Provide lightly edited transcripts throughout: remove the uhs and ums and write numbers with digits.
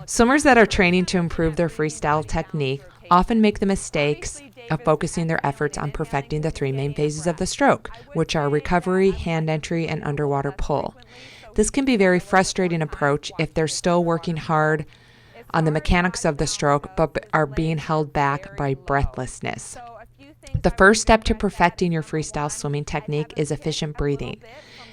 Swimmers that are training to improve their freestyle technique often make the mistakes of focusing their efforts on perfecting the three main phases of the stroke, which are recovery, hand entry, and underwater pull. This can be a very frustrating approach if they're still working hard on the mechanics of the stroke but are being held back by breathlessness. The first step to perfecting your freestyle swimming technique is efficient breathing.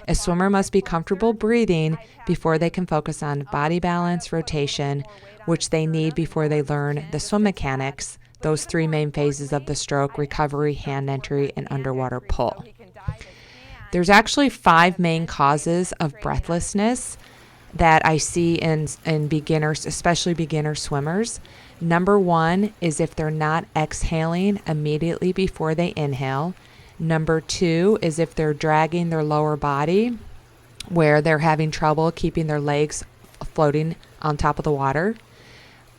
A swimmer must be comfortable breathing before they can focus on body balance, rotation, which they need before they learn the swim mechanics, those three main phases of the stroke: recovery, hand entry, and underwater pull. There's actually 5 main causes of breathlessness that I see in beginners, especially beginner swimmers. Number 1 is if they're not exhaling immediately before they inhale. Number 2 is if they're dragging their lower body, where they're having trouble keeping their legs floating on top of the water.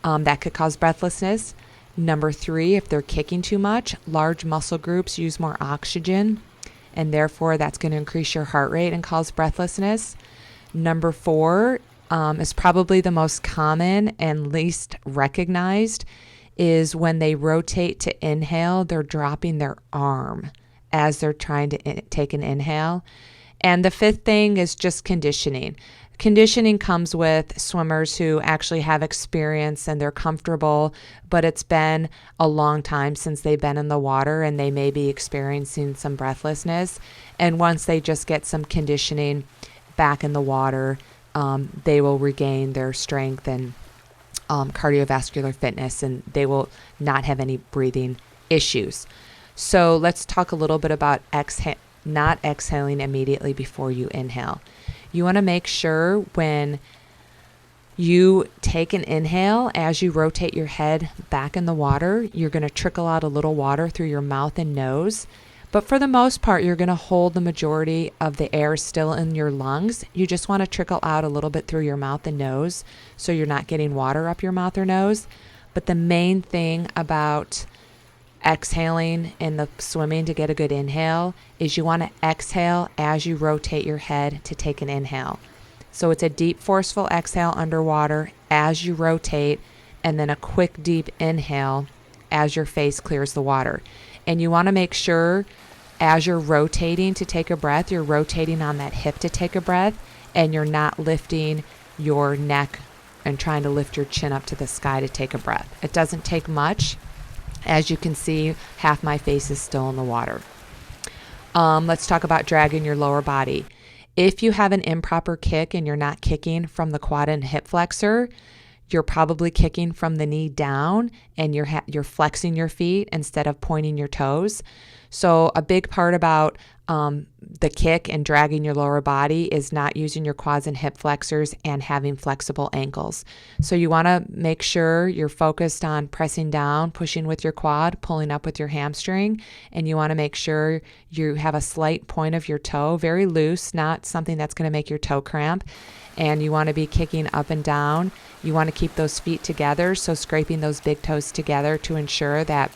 That could cause breathlessness. Number 3, if they're kicking too much, large muscle groups use more oxygen, and therefore that's going to increase your heart rate and cause breathlessness. Number 4 is probably the most common and least recognized, is when they rotate to inhale, they're dropping their arm as they're trying to take an inhale. And the 5th thing is just conditioning. Conditioning comes with swimmers who actually have experience and they're comfortable, but it's been a long time since they've been in the water and they may be experiencing some breathlessness. And once they just get some conditioning back in the water, they will regain their strength and cardiovascular fitness, and they will not have any breathing issues. So let's talk a little bit about not exhaling immediately before you inhale. You want to make sure when you take an inhale, as you rotate your head back in the water, you're going to trickle out a little water through your mouth and nose. But for the most part, you're going to hold the majority of the air still in your lungs. You just want to trickle out a little bit through your mouth and nose so you're not getting water up your mouth or nose. But the main thing about exhaling in the swimming to get a good inhale is you want to exhale as you rotate your head to take an inhale. So it's a deep, forceful exhale underwater as you rotate, and then a quick, deep inhale as your face clears the water. And you want to make sure as you're rotating to take a breath, you're rotating on that hip to take a breath, and you're not lifting your neck and trying to lift your chin up to the sky to take a breath. It doesn't take much. As you can see, half my face is still in the water. Let's talk about dragging your lower body. If you have an improper kick and you're not kicking from the quad and hip flexor, you're probably kicking from the knee down, and you're flexing your feet instead of pointing your toes. So a big part about the kick and dragging your lower body is not using your quads and hip flexors and having flexible ankles. So you want to make sure you're focused on pressing down, pushing with your quad, pulling up with your hamstring, and you want to make sure you have a slight point of your toe, very loose, not something that's going to make your toe cramp. And you want to be kicking up and down. You want to keep those feet together, so scraping those big toes together to ensure that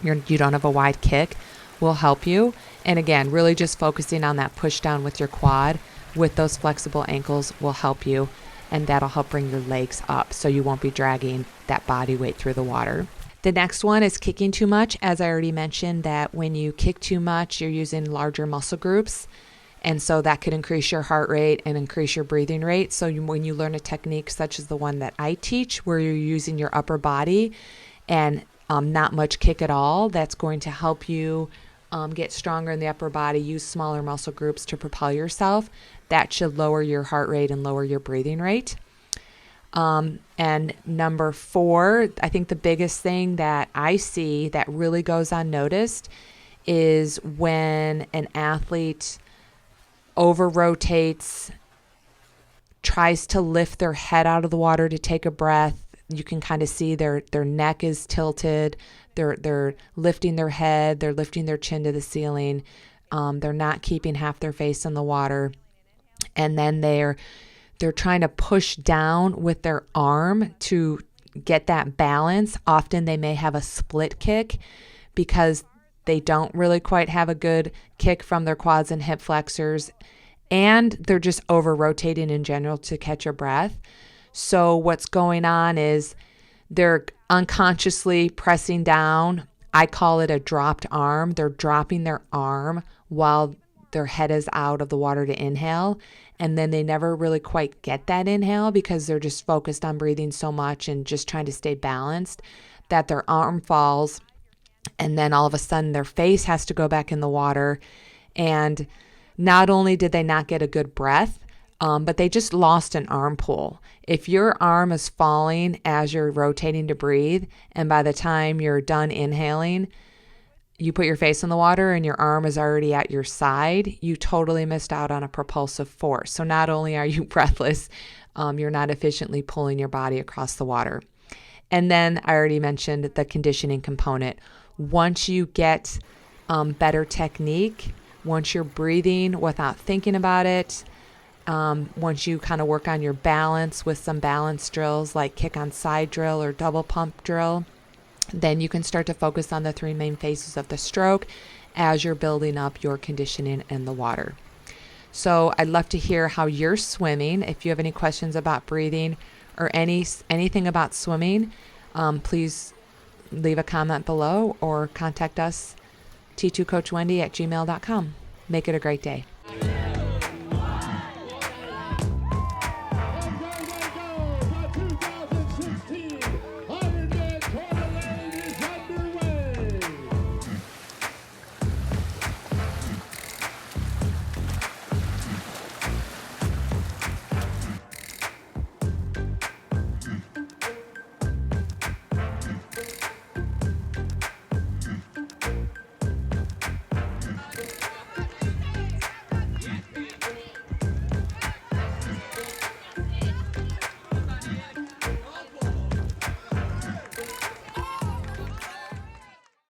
you don't have a wide kick will help you. And again, really just focusing on that push down with your quad with those flexible ankles will help you, and that'll help bring your legs up so you won't be dragging that body weight through the water. The next one is kicking too much. As I already mentioned, that when you kick too much, you're using larger muscle groups. And so that could increase your heart rate and increase your breathing rate. So when you learn a technique such as the one that I teach, where you're using your upper body and not much kick at all, that's going to help you get stronger in the upper body, use smaller muscle groups to propel yourself. That should lower your heart rate and lower your breathing rate. And number 4, I think the biggest thing that I see that really goes unnoticed is when an athlete over rotates, tries to lift their head out of the water to take a breath. You can kind of see their neck is tilted. They're lifting their head. They're lifting their chin to the ceiling. They're not keeping half their face in the water. And then they're trying to push down with their arm to get that balance. Often they may have a split kick because they don't really quite have a good kick from their quads and hip flexors, and they're just over rotating in general to catch your breath. So what's going on is they're unconsciously pressing down. I call it a dropped arm. They're dropping their arm while their head is out of the water to inhale. And then they never really quite get that inhale because they're just focused on breathing so much and just trying to stay balanced that their arm falls. And then all of a sudden their face has to go back in the water. And not only did they not get a good breath, but they just lost an arm pull. If your arm is falling as you're rotating to breathe, and by the time you're done inhaling, you put your face in the water and your arm is already at your side, you totally missed out on a propulsive force. So not only are you breathless, you're not efficiently pulling your body across the water. And then I already mentioned the conditioning component. Once you get better technique, once you're breathing without thinking about it, once you kind of work on your balance with some balance drills like kick on side drill or double pump drill, then you can start to focus on the three main phases of the stroke as you're building up your conditioning in the water. So I'd love to hear how you're swimming. If you have any questions about breathing or anything about swimming, please leave a comment below or contact us, T2CoachWendy@gmail.com. Make it a great day.